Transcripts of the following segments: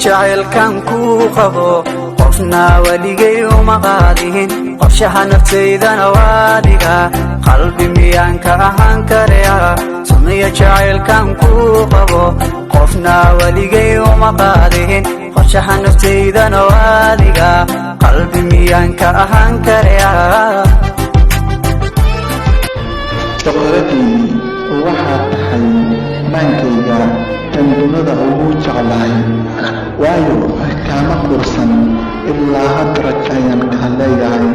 jacaylkan ku qabo qofna waligay uma qaadin qorshaha naftaydana waadiga qalbi miyaan ka ahaan karaya sunnaya jacaylkan ku qabo qofna waligay uma qaadin qorshaha naftaydana waadiga qalbi miyaan ka ahaan karaya shaqaladii waxaad tahay maankayga tandunada ugu jeclahay waayo kaama kursan ilaa had rajayaan kaa leeyahay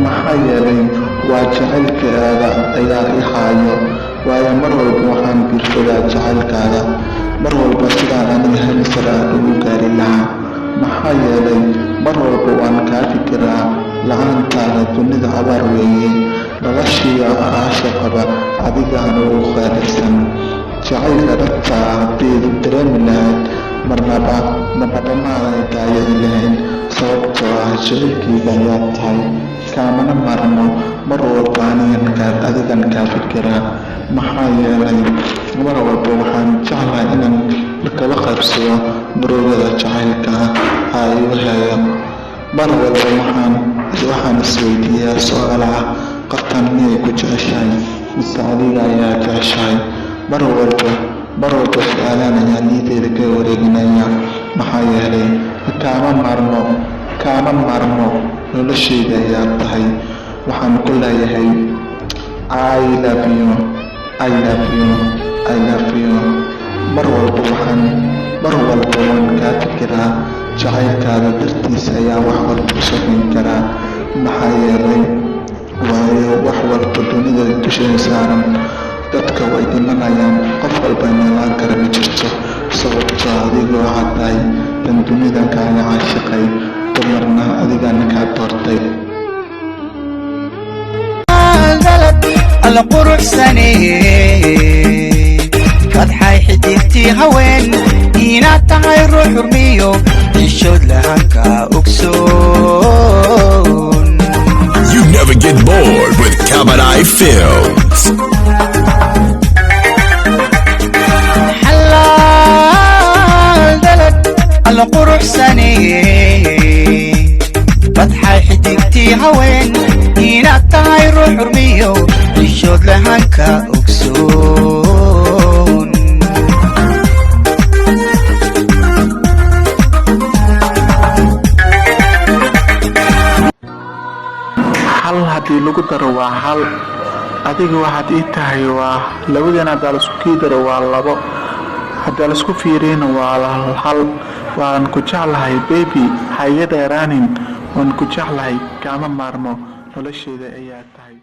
maxaa yeelay waa jacaylkaada ayaa i haayo waayo mar walba waxaan biirsadaa jacaylkaada mar walba sidaan aniga halisara ugu gaari lahaa maxaa yeelay mar walba waan kaa fikiraa la-aantaada dunida abaar weeye noloshiiya aasha qaba adigaana ugu qaalisan jacaylka dhabtaa haddiidu dareemi lahayd marnaba maadan daayici lahayn sababtoo ah jacaylkayga ayaad tahay kaamana marno mar walba adigan kaa fikiraa maxaa yeelay mar walba waxaan jeclahay inaan kala qaybsado murugada jacaylka igu hayo mar walba waxaan isweydiiyaa su-aalaha qoftan miyay ku jeceshahay mise adiga ayaa jeceshahay mar walba su-aalaan ayaa niyadeeda ka wareeginaya maxaa yeelay kaama maarmo noloshayda ayaa tahay waxaan ku leeyahay I love you mar walba waan kaa fikiraa jacaylkaada dartiisa ayaa wax walba u samayn karaa maxaa yeelay waayo wax walba dunida dusheeda saaran dadka way dhimanayaan qof walba noolaan kara ma jirto sababtoo adiga waxaad tahay dan dunida kaaga caashiqay dumarna adigana kaa doortay القرح سنين فتحي حديتي هوين إينا تعي روح رميو يشود لهنكا أكسون You never get bored with Cabaret Films. حلال دلت القرح سنين فتحي حديتي هوين إينا تعي روح رميو يشود لهنكا أكسون hal haddii lagu daro waa hal adiga waxaad ii tahay waa labadan haddaa laisku kii daro waa labo haddaa laisku fiiriyana waa hal waan ku jeclahay baby ha iga dheeraanin waan ku jeclahay kaama maarmo nolosheeda ayaa tahay